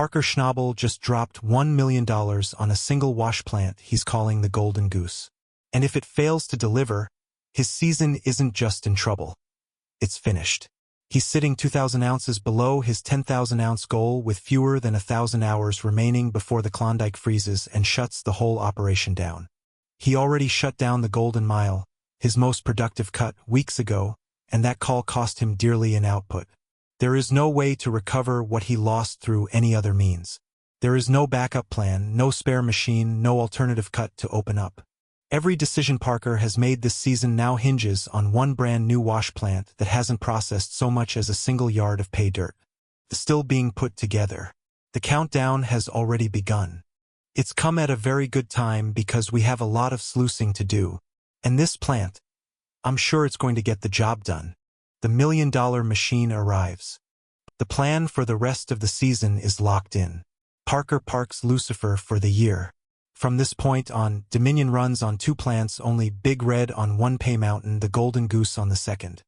Parker Schnabel just dropped $1 million on a single wash plant he's calling the Golden Goose. And if it fails to deliver, his season isn't just in trouble. It's finished. He's sitting 2,000 ounces below his 10,000-ounce goal with fewer than 1,000 hours remaining before the Klondike freezes and shuts the whole operation down. He already shut down the Golden Mile, his most productive cut, weeks ago, and that call cost him dearly in output. There is no way to recover what he lost through any other means. There is no backup plan, no spare machine, no alternative cut to open up. Every decision Parker has made this season now hinges on one brand new wash plant that hasn't processed so much as a single yard of pay dirt. Still being put together. The countdown has already begun. It's come at a very good time because we have a lot of sluicing to do. And this plant, I'm sure it's going to get the job done. The $1 million machine arrives. The plan for the rest of the season is locked in. Parker parks Lucifer for the year. From this point on, Dominion runs on 2 plants, only Big Red on 1 pay mountain, the Golden Goose on the 2nd.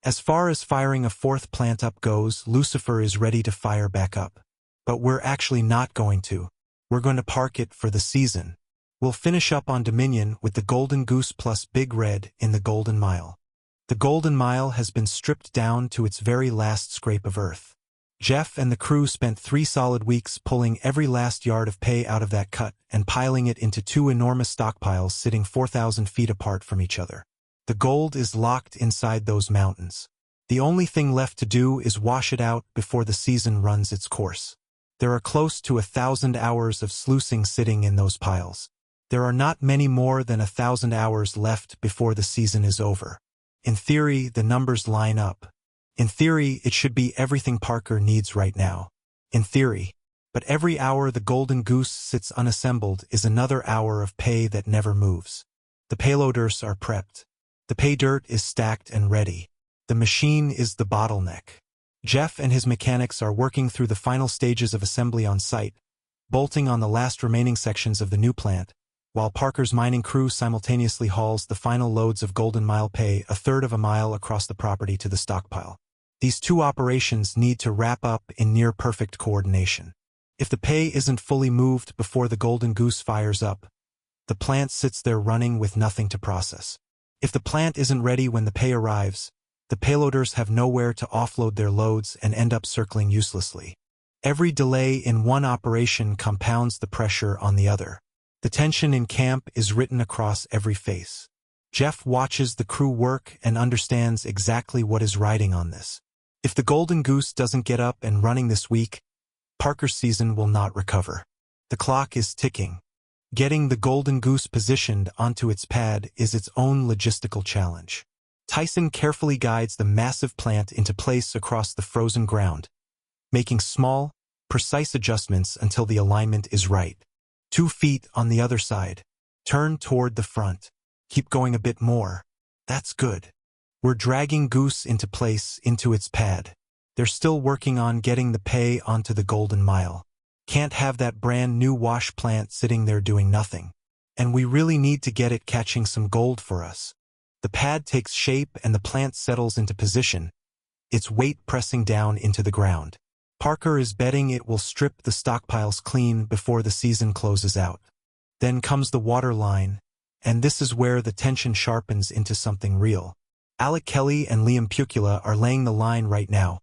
As far as firing a 4th plant up goes, Lucifer is ready to fire back up. But we're actually not going to. We're going to park it for the season. We'll finish up on Dominion with the Golden Goose plus Big Red in the Golden Mile. The Golden Mile has been stripped down to its very last scrape of earth. Jeff and the crew spent 3 solid weeks pulling every last yard of pay out of that cut and piling it into 2 enormous stockpiles sitting 4,000 feet apart from each other. The gold is locked inside those mountains. The only thing left to do is wash it out before the season runs its course. There are close to 1,000 hours of sluicing sitting in those piles. There are not many more than 1,000 hours left before the season is over. In theory, the numbers line up. In theory, it should be everything Parker needs right now. In theory. But every hour the Golden Goose sits unassembled is another hour of pay that never moves. The payloaders are prepped. The pay dirt is stacked and ready. The machine is the bottleneck. Jeff and his mechanics are working through the final stages of assembly on site, bolting on the last remaining sections of the new plant, while Parker's mining crew simultaneously hauls the final loads of Golden Mile pay 1/3 of a mile across the property to the stockpile. These 2 operations need to wrap up in near-perfect coordination. If the pay isn't fully moved before the Golden Goose fires up, the plant sits there running with nothing to process. If the plant isn't ready when the pay arrives, the payloaders have nowhere to offload their loads and end up circling uselessly. Every delay in one operation compounds the pressure on the other. The tension in camp is written across every face. Jeff watches the crew work and understands exactly what is riding on this. If the Golden Goose doesn't get up and running this week, Parker's season will not recover. The clock is ticking. Getting the Golden Goose positioned onto its pad is its own logistical challenge. Tyson carefully guides the massive plant into place across the frozen ground, making small, precise adjustments until the alignment is right. 2 feet on the other side. Turn toward the front. Keep going a bit more. That's good. We're dragging Goose into place into its pad. They're still working on getting the pay onto the Golden Mile. Can't have that brand new wash plant sitting there doing nothing. And we really need to get it catching some gold for us. The pad takes shape and the plant settles into position, its weight pressing down into the ground. Parker is betting it will strip the stockpiles clean before the season closes out. Then comes the water line, and this is where the tension sharpens into something real. Alec Kelly and Liam Pucula are laying the line right now,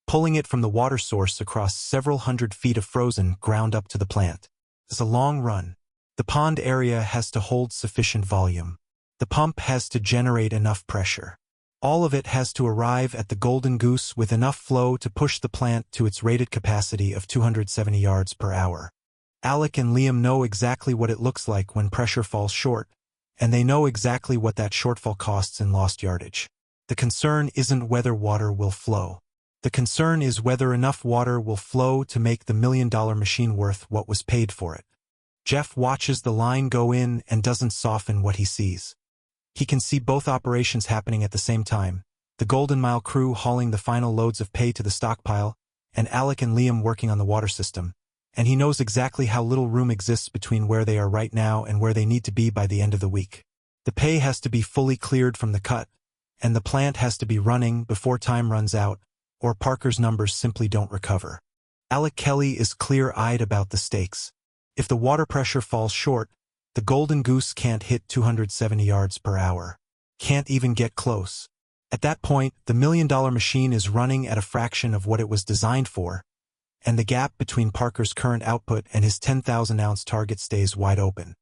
pulling it from the water source across several hundred feet of frozen ground up to the plant. It's a long run. The pond area has to hold sufficient volume. The pump has to generate enough pressure. All of it has to arrive at the Golden Goose with enough flow to push the plant to its rated capacity of 270 yards per hour. Alec and Liam know exactly what it looks like when pressure falls short, and they know exactly what that shortfall costs in lost yardage. The concern isn't whether water will flow. The concern is whether enough water will flow to make the $1 million machine worth what was paid for it. Jeff watches the line go in and doesn't soften what he sees. He can see both operations happening at the same time, the Golden Mile crew hauling the final loads of pay to the stockpile, and Alec and Liam working on the water system, and he knows exactly how little room exists between where they are right now and where they need to be by the end of the week. The pay has to be fully cleared from the cut, and the plant has to be running before time runs out, or Parker's numbers simply don't recover. Alec Kelly is clear-eyed about the stakes. If the water pressure falls short, the golden goose can't hit 270 yards per hour. Can't even get close. At that point, the $1 million machine is running at a fraction of what it was designed for, and the gap between Parker's current output and his 10,000-ounce target stays wide open.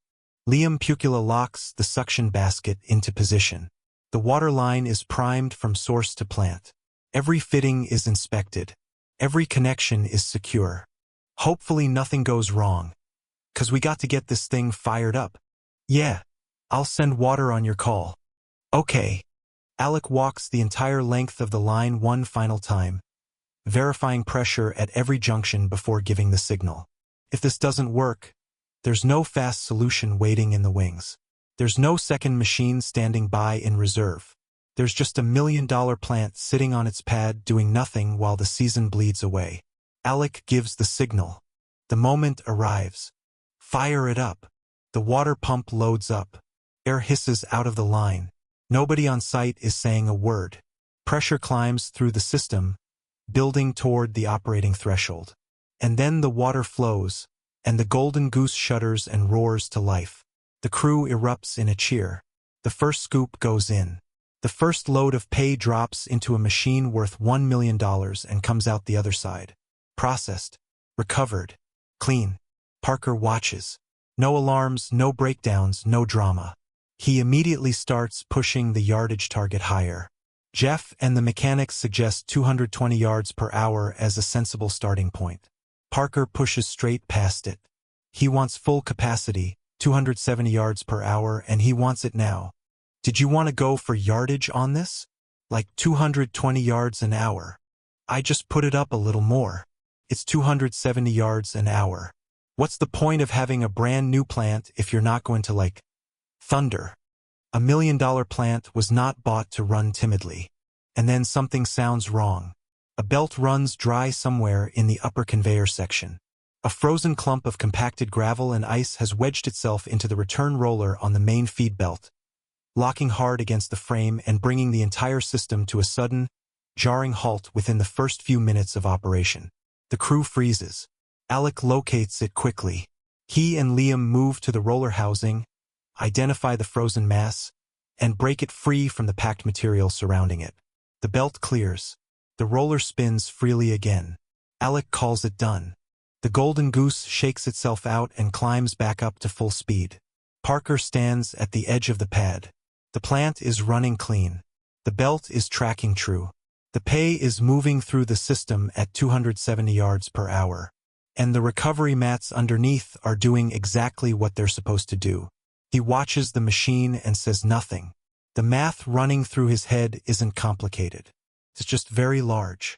Liam Pukula locks the suction basket into position. The water line is primed from source to plant. Every fitting is inspected. Every connection is secure. Hopefully nothing goes wrong. 'Cause we got to get this thing fired up. Yeah, I'll send water on your call. Okay. Alec walks the entire length of the line one final time, verifying pressure at every junction before giving the signal. If this doesn't work, there's no fast solution waiting in the wings. There's no second machine standing by in reserve. There's just a $1 million plant sitting on its pad doing nothing while the season bleeds away. Alec gives the signal. The moment arrives. Fire it up. The water pump loads up. Air hisses out of the line. Nobody on site is saying a word. Pressure climbs through the system, building toward the operating threshold. And then the water flows, and the golden goose shudders and roars to life. The crew erupts in a cheer. The first scoop goes in. The first load of pay drops into a machine worth $1 million and comes out the other side. Processed, recovered, clean. Parker watches. No alarms, no breakdowns, no drama. He immediately starts pushing the yardage target higher. Jeff and the mechanics suggest 220 yards per hour as a sensible starting point. Parker pushes straight past it. He wants full capacity, 270 yards per hour, and he wants it now. Did you want to go for yardage on this? Like 220 yards an hour. I just put it up a little more. It's 270 yards an hour. What's the point of having a brand new plant if you're not going to thunder? A $1 million plant was not bought to run timidly. And then something sounds wrong. A belt runs dry somewhere in the upper conveyor section. A frozen clump of compacted gravel and ice has wedged itself into the return roller on the main feed belt, locking hard against the frame and bringing the entire system to a sudden, jarring halt within the first few minutes of operation. The crew freezes. Alec locates it quickly. He and Liam move to the roller housing, identify the frozen mass, and break it free from the packed material surrounding it. The belt clears. The roller spins freely again. Alec calls it done. The golden goose shakes itself out and climbs back up to full speed. Parker stands at the edge of the pad. The plant is running clean. The belt is tracking true. The pay is moving through the system at 270 yards per hour. And the recovery mats underneath are doing exactly what they're supposed to do. He watches the machine and says nothing. The math running through his head isn't complicated. It's just very large.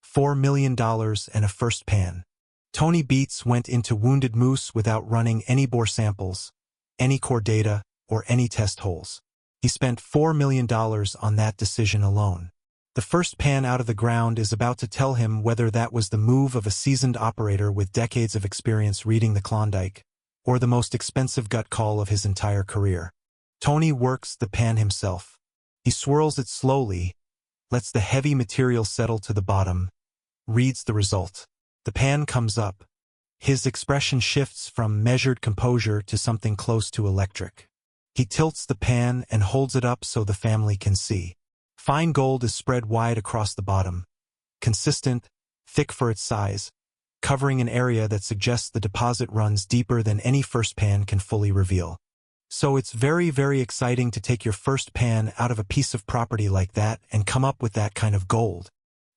$4 million and a first pan. Tony Beats went into Wounded Moose without running any bore samples, any core data, or any test holes. He spent $4 million on that decision alone. The first pan out of the ground is about to tell him whether that was the move of a seasoned operator with decades of experience reading the Klondike, or the most expensive gut call of his entire career. Tony works the pan himself. He swirls it slowly, lets the heavy material settle to the bottom, reads the result. The pan comes up. His expression shifts from measured composure to something close to electric. He tilts the pan and holds it up so the family can see. Fine gold is spread wide across the bottom, consistent, thick for its size, covering an area that suggests the deposit runs deeper than any first pan can fully reveal. So it's very, very exciting to take your first pan out of a piece of property like that and come up with that kind of gold.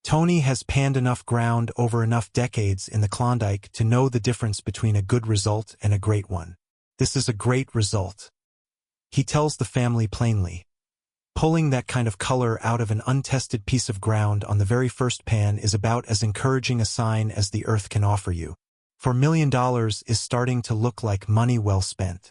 Tony has panned enough ground over enough decades in the Klondike to know the difference between a good result and a great one. This is a great result. He tells the family plainly. Pulling that kind of color out of an untested piece of ground on the very first pan is about as encouraging a sign as the earth can offer you. For $1 million is starting to look like money well spent.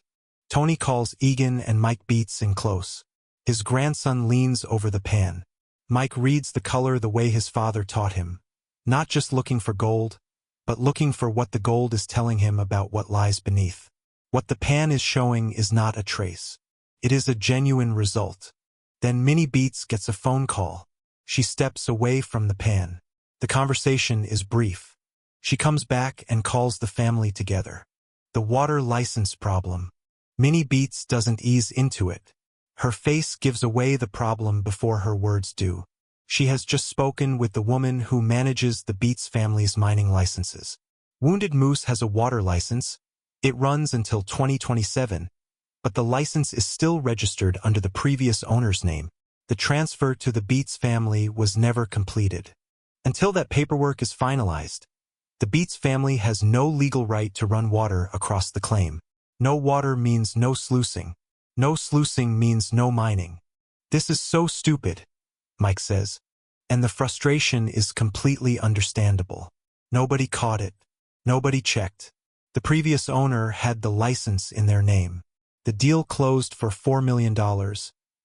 Tony calls Egan and Mike Beats in close. His grandson leans over the pan. Mike reads the color the way his father taught him, not just looking for gold, but looking for what the gold is telling him about what lies beneath. What the pan is showing is not a trace. It is a genuine result. Then Minnie Beats gets a phone call. She steps away from the pan. The conversation is brief. She comes back and calls the family together. The water license problem. Minnie Beats doesn't ease into it. Her face gives away the problem before her words do. She has just spoken with the woman who manages the Beats family's mining licenses. Wounded Moose has a water license. It runs until 2027, but the license is still registered under the previous owner's name. The transfer to the Beats family was never completed. Until that paperwork is finalized, the Beats family has no legal right to run water across the claim. No water means no sluicing. No sluicing means no mining. This is so stupid, Mike says. And the frustration is completely understandable. Nobody caught it. Nobody checked. The previous owner had the license in their name. The deal closed for $4 million,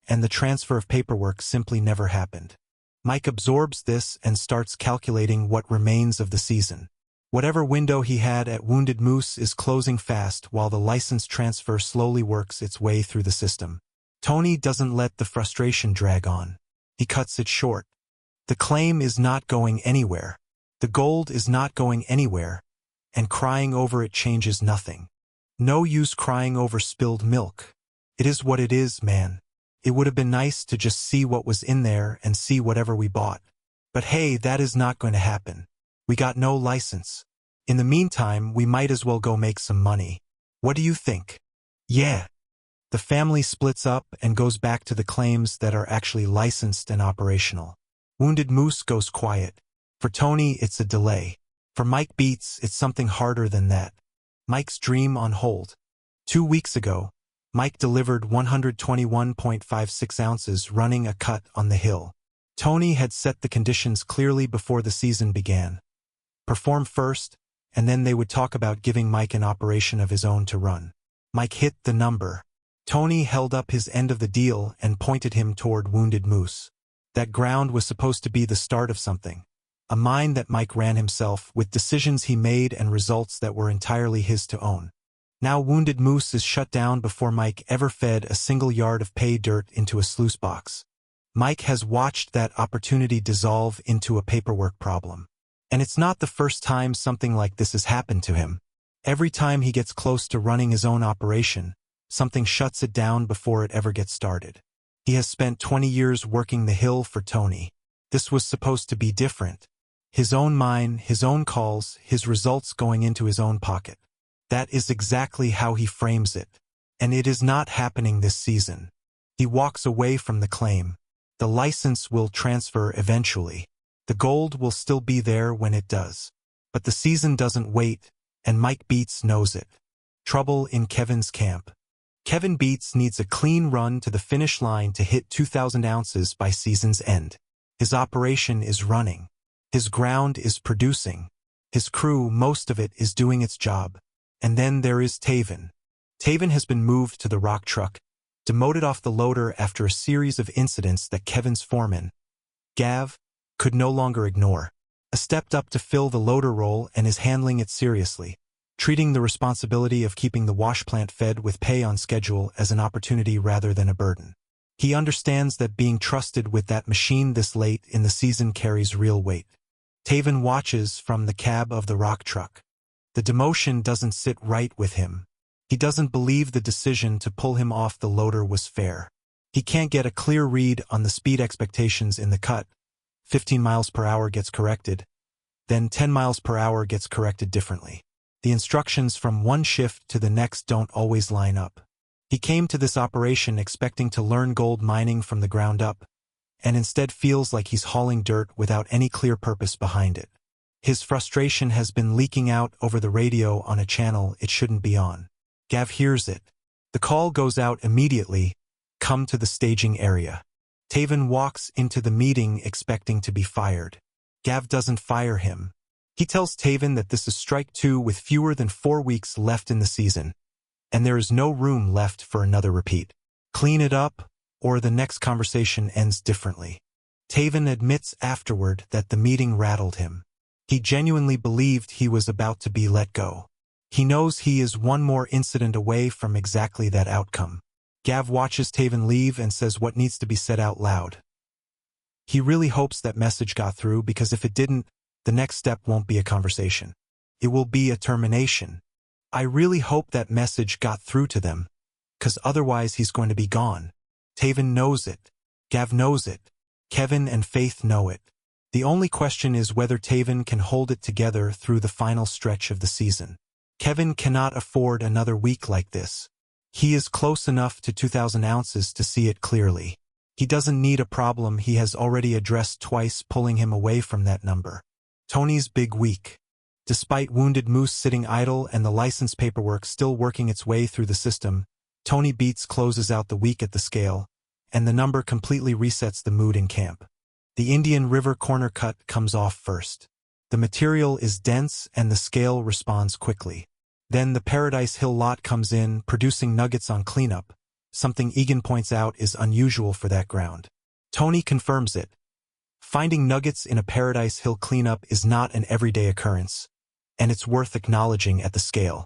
and the transfer of paperwork simply never happened. Mike absorbs this and starts calculating what remains of the season. Whatever window he had at Wounded Moose is closing fast while the license transfer slowly works its way through the system. Tony doesn't let the frustration drag on. He cuts it short. The claim is not going anywhere. The gold is not going anywhere, and crying over it changes nothing. No use crying over spilled milk. It is what it is, man. It would have been nice to just see what was in there and see whatever we bought. But hey, that is not going to happen. We got no license. In the meantime, we might as well go make some money. What do you think? Yeah. The family splits up and goes back to the claims that are actually licensed and operational. Wounded Moose goes quiet. For Tony, it's a delay. For Mike Beats, it's something harder than that. Mike's dream on hold. 2 weeks ago, Mike delivered 121.56 ounces running a cut on the hill. Tony had set the conditions clearly before the season began. Perform first, and then they would talk about giving Mike an operation of his own to run. Mike hit the number. Tony held up his end of the deal and pointed him toward Wounded Moose. That ground was supposed to be the start of something. A mine that Mike ran himself, with decisions he made and results that were entirely his to own. Now Wounded Moose is shut down before Mike ever fed a single yard of pay dirt into a sluice box. Mike has watched that opportunity dissolve into a paperwork problem. And it's not the first time something like this has happened to him. Every time he gets close to running his own operation, something shuts it down before it ever gets started. He has spent 20 years working the hill for Tony. This was supposed to be different. His own mine, his own calls, his results going into his own pocket. That is exactly how he frames it. And it is not happening this season. He walks away from the claim. The license will transfer eventually. The gold will still be there when it does. But the season doesn't wait, and Mike Beats knows it. Trouble in Kevin's camp. Kevin Beats needs a clean run to the finish line to hit 2,000 ounces by season's end. His operation is running. His ground is producing. His crew, most of it, is doing its job. And then there is Taven. Taven has been moved to the rock truck, demoted off the loader after a series of incidents that Kevin's foreman, Gav, could no longer ignore. Stepped up to fill the loader role and is handling it seriously, treating the responsibility of keeping the wash plant fed with pay on schedule as an opportunity rather than a burden. He understands that being trusted with that machine this late in the season carries real weight. Taven watches from the cab of the rock truck. The demotion doesn't sit right with him. He doesn't believe the decision to pull him off the loader was fair. He can't get a clear read on the speed expectations in the cut. 15 miles per hour gets corrected, then 10 miles per hour gets corrected differently. The instructions from one shift to the next don't always line up. He came to this operation expecting to learn gold mining from the ground up, and instead feels like he's hauling dirt without any clear purpose behind it. His frustration has been leaking out over the radio on a channel it shouldn't be on. Gav hears it. The call goes out immediately, "Come to the staging area." Taven walks into the meeting expecting to be fired. Gav doesn't fire him. He tells Taven that this is strike 2 with fewer than 4 weeks left in the season, and there is no room left for another repeat. Clean it up, or the next conversation ends differently. Taven admits afterward that the meeting rattled him. He genuinely believed he was about to be let go. He knows he is one more incident away from exactly that outcome. Gav watches Taven leave and says what needs to be said out loud. He really hopes that message got through because if it didn't, the next step won't be a conversation. It will be a termination. I really hope that message got through to them, 'cause otherwise he's going to be gone. Taven knows it. Gav knows it. Kevin and Faith know it. The only question is whether Taven can hold it together through the final stretch of the season. Kevin cannot afford another week like this. He is close enough to 2,000 ounces to see it clearly. He doesn't need a problem he has already addressed twice, pulling him away from that number. Tony's big week. Despite Wounded Moose sitting idle and the license paperwork still working its way through the system, Tony Beats closes out the week at the scale, and the number completely resets the mood in camp. The Indian River corner cut comes off first. The material is dense and the scale responds quickly. Then the Paradise Hill lot comes in, producing nuggets on cleanup, something Egan points out is unusual for that ground. Tony confirms it. Finding nuggets in a Paradise Hill cleanup is not an everyday occurrence, and it's worth acknowledging at the scale.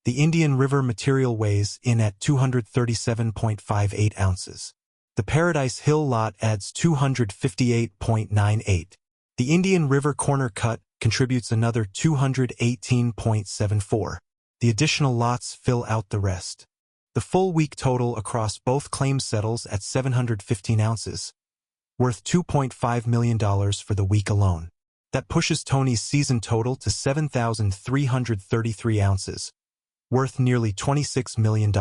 The Indian River material weighs in at 237.58 ounces. The Paradise Hill lot adds 258.98. The Indian River corner cut contributes another 218.74. The additional lots fill out the rest. The full week total across both claims settles at 715 ounces, worth $2.5 million for the week alone. That pushes Tony's season total to 7,333 ounces, worth nearly $26 million.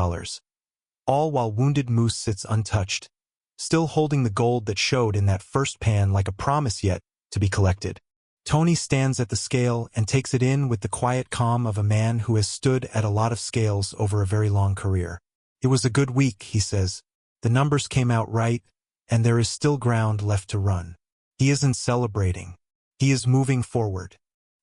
All while Wounded Moose sits untouched, still holding the gold that showed in that first pan like a promise yet to be collected. Tony stands at the scale and takes it in with the quiet calm of a man who has stood at a lot of scales over a very long career. It was a good week, he says. The numbers came out right, and there is still ground left to run. He isn't celebrating. He is moving forward.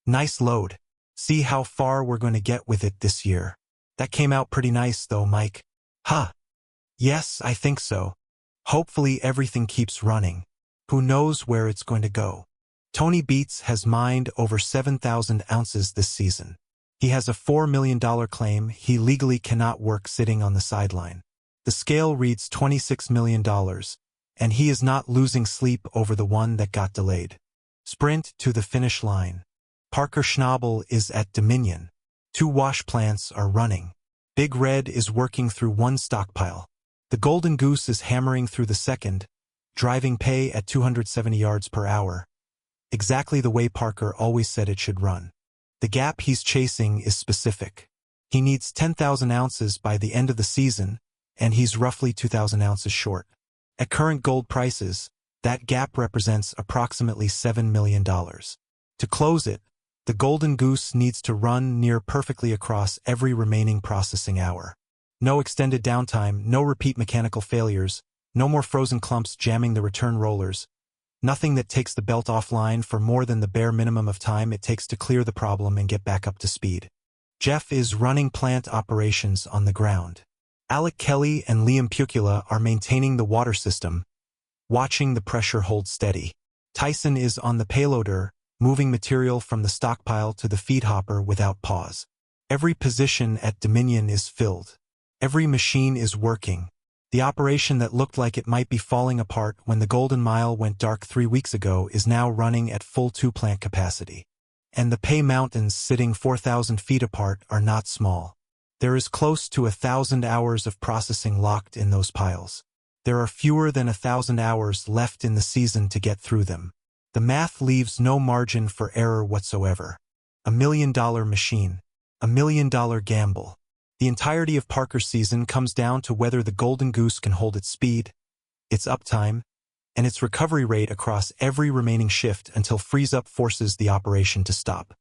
Nice load. See how far we're going to get with it this year. That came out pretty nice though, Mike. Huh. Yes, I think so. Hopefully everything keeps running. Who knows where it's going to go. Tony Beats has mined over 7,000 ounces this season. He has a $4 million claim he legally cannot work sitting on the sideline. The scale reads $26 million, and he is not losing sleep over the one that got delayed. Sprint to the finish line. Parker Schnabel is at Dominion. 2 wash plants are running. Big Red is working through one stockpile. The Golden Goose is hammering through the second, driving pay at 270 yards per hour. Exactly the way Parker always said it should run. The gap he's chasing is specific. He needs 10,000 ounces by the end of the season, and he's roughly 2,000 ounces short. At current gold prices, that gap represents approximately $7 million. To close it, the Golden Goose needs to run near perfectly across every remaining processing hour. No extended downtime, no repeat mechanical failures, no more frozen clumps jamming the return rollers. Nothing that takes the belt offline for more than the bare minimum of time it takes to clear the problem and get back up to speed. Jeff is running plant operations on the ground. Alec Kelly and Liam Pucula are maintaining the water system, watching the pressure hold steady. Tyson is on the payloader, moving material from the stockpile to the feed hopper without pause. Every position at Dominion is filled. Every machine is working. The operation that looked like it might be falling apart when the Golden Mile went dark 3 weeks ago is now running at full 2-plant capacity. And the pay mountains sitting 4,000 feet apart are not small. There is close to 1,000 hours of processing locked in those piles. There are fewer than 1,000 hours left in the season to get through them. The math leaves no margin for error whatsoever. $1 million machine. $1 million gamble. The entirety of Parker's season comes down to whether the Golden Goose can hold its speed, its uptime, and its recovery rate across every remaining shift until freeze-up forces the operation to stop.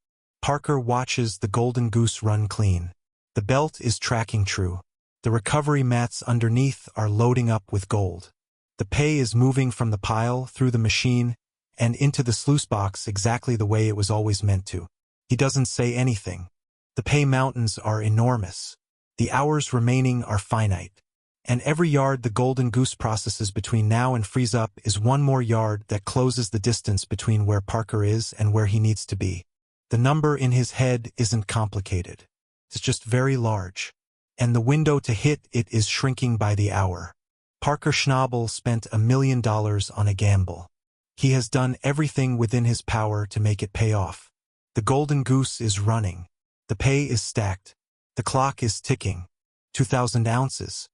Parker watches the Golden Goose run clean. The belt is tracking true. The recovery mats underneath are loading up with gold. The pay is moving from the pile through the machine and into the sluice box exactly the way it was always meant to. He doesn't say anything. The pay mountains are enormous. The hours remaining are finite. And every yard the Golden Goose processes between now and freeze up is one more yard that closes the distance between where Parker is and where he needs to be. The number in his head isn't complicated. It's just very large. And the window to hit it is shrinking by the hour. Parker Schnabel spent $1 million on a gamble. He has done everything within his power to make it pay off. The Golden Goose is running. The pay is stacked. The clock is ticking. 2,000 ounces.